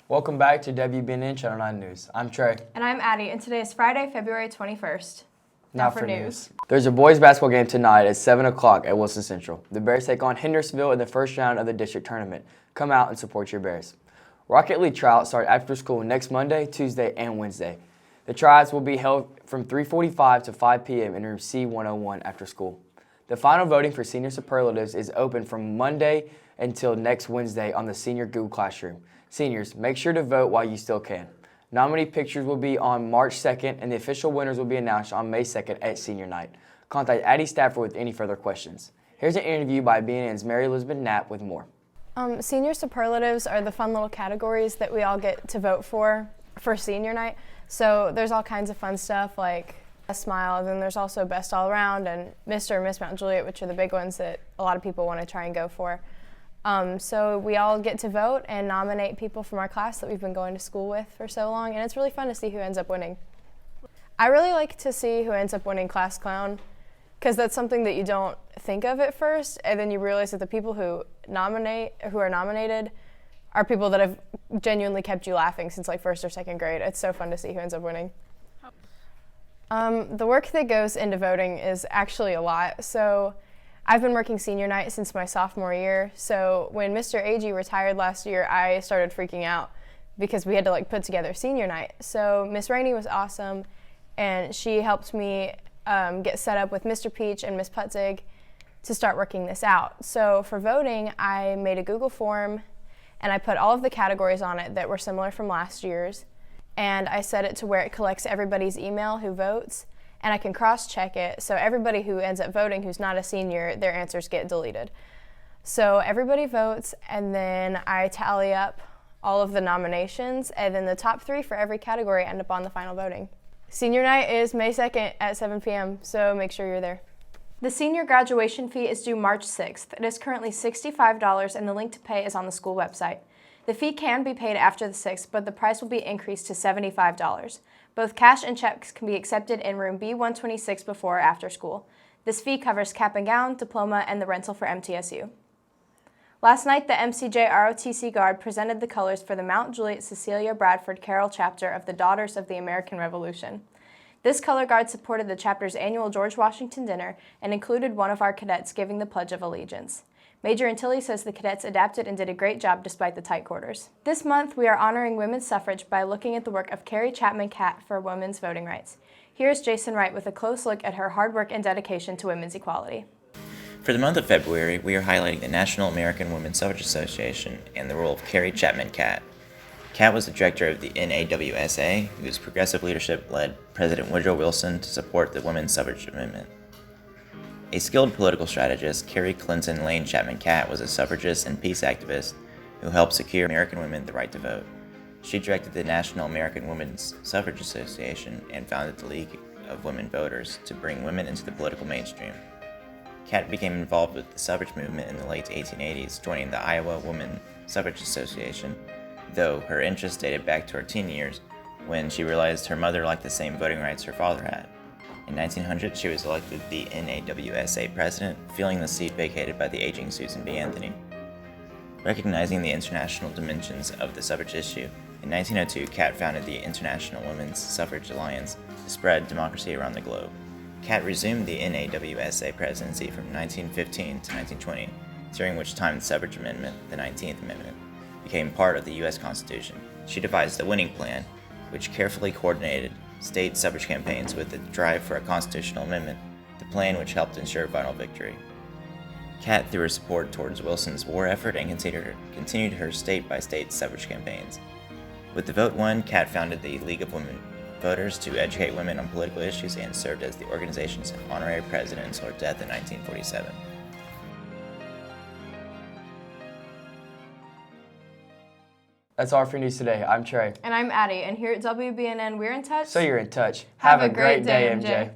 Welcome back to WBNN Channel 9 News. I'm Trey. And I'm Addie, and today is Friday, February 21st. Now for news. There's a boys basketball game tonight at 7 o'clock at Wilson Central. The Bears take on Hendersonville in the first round of the district tournament. Come out and support your Bears. Rocket League tryouts start after school next Monday, Tuesday, and Wednesday. The tryouts will be held from 3:45 to 5 p.m. in room C101 after school. The final voting for senior superlatives is open from Monday until next Wednesday on the senior Google Classroom. Seniors, make sure to vote while you still can. Nominee pictures will be on March 2nd, and the official winners will be announced on May 2nd at senior night. Contact Addie Stafford with any further questions. Here's an interview by BNN's Mary Elizabeth Knapp with more. Senior superlatives are the fun little categories that we all get to vote for senior night. So there's all kinds of fun stuff like Best Smile, and then there's also Best All Around and Mr. and Miss Mount Juliet, which are the big ones that a lot of people want to try and go for. So we all get to vote and nominate people from our class that we've been going to school with for so long, and it's really fun to see who ends up winning. I really like to see who ends up winning Class Clown, because that's something that you don't think of at first, and then you realize that the people who are nominated are people that have genuinely kept you laughing since like first or second grade. It's so fun to see who ends up winning. The work that goes into voting is actually a lot. So I've been working senior night since my sophomore year. So when Mr. Agee retired last year, I started freaking out because we had to put together senior night. So Miss Rainey was awesome, and she helped me get set up with Mr. Peach and Miss Putzig to start working this out. So for voting, I made a Google form, and I put all of the categories on it that were similar from last year's, and I set it to where it collects everybody's email who votes, and I can cross-check it, so everybody who ends up voting who's not a senior, their answers get deleted. So everybody votes, and then I tally up all of the nominations, and then the top 3 for every category end up on the final voting. Senior night is May 2nd at 7 p.m., so make sure you're there. The senior graduation fee is due March 6th. It is currently $65, and the link to pay is on the school website. The fee can be paid after the 6th, but the price will be increased to $75. Both cash and checks can be accepted in room B126 before or after school. This fee covers cap and gown, diploma, and the rental for MTSU. Last night, the MCJ ROTC Guard presented the colors for the Mount Juliet Cecilia Bradford Carroll chapter of the Daughters of the American Revolution. This color guard supported the chapter's annual George Washington dinner and included one of our cadets giving the Pledge of Allegiance. Major Antilli says the cadets adapted and did a great job despite the tight quarters. This month, we are honoring women's suffrage by looking at the work of Carrie Chapman Catt for women's voting rights. Here's Jason Wright with a close look at her hard work and dedication to women's equality. For the month of February, we are highlighting the National American Women's Suffrage Association and the role of Carrie Chapman Catt. Catt was the director of the NAWSA, whose progressive leadership led President Woodrow Wilson to support the women's suffrage amendment. A skilled political strategist, Carrie Clinton Lane Chapman Catt was a suffragist and peace activist who helped secure American women the right to vote. She directed the National American Women's Suffrage Association and founded the League of Women Voters to bring women into the political mainstream. Catt became involved with the suffrage movement in the late 1880s, joining the Iowa Women Suffrage Association, though her interest dated back to her teen years when she realized her mother liked the same voting rights her father had. In 1900, she was elected the NAWSA president, filling the seat vacated by the aging Susan B. Anthony. Recognizing the international dimensions of the suffrage issue, in 1902, Catt founded the International Women's Suffrage Alliance to spread democracy around the globe. Catt resumed the NAWSA presidency from 1915 to 1920, during which time the suffrage amendment, the 19th Amendment, became part of the U.S. Constitution. She devised the Winning Plan, which carefully coordinated state suffrage campaigns with the drive for a constitutional amendment, the plan which helped ensure final victory. Catt threw her support towards Wilson's war effort and continued her state-by-state suffrage campaigns. With the vote won, Catt founded the League of Women Voters to educate women on political issues and served as the organization's honorary president until her death in 1947. That's all for news today. I'm Trey. And I'm Addie, and here at WBNN, we're in touch. So you're in touch. Have a great day, MJ.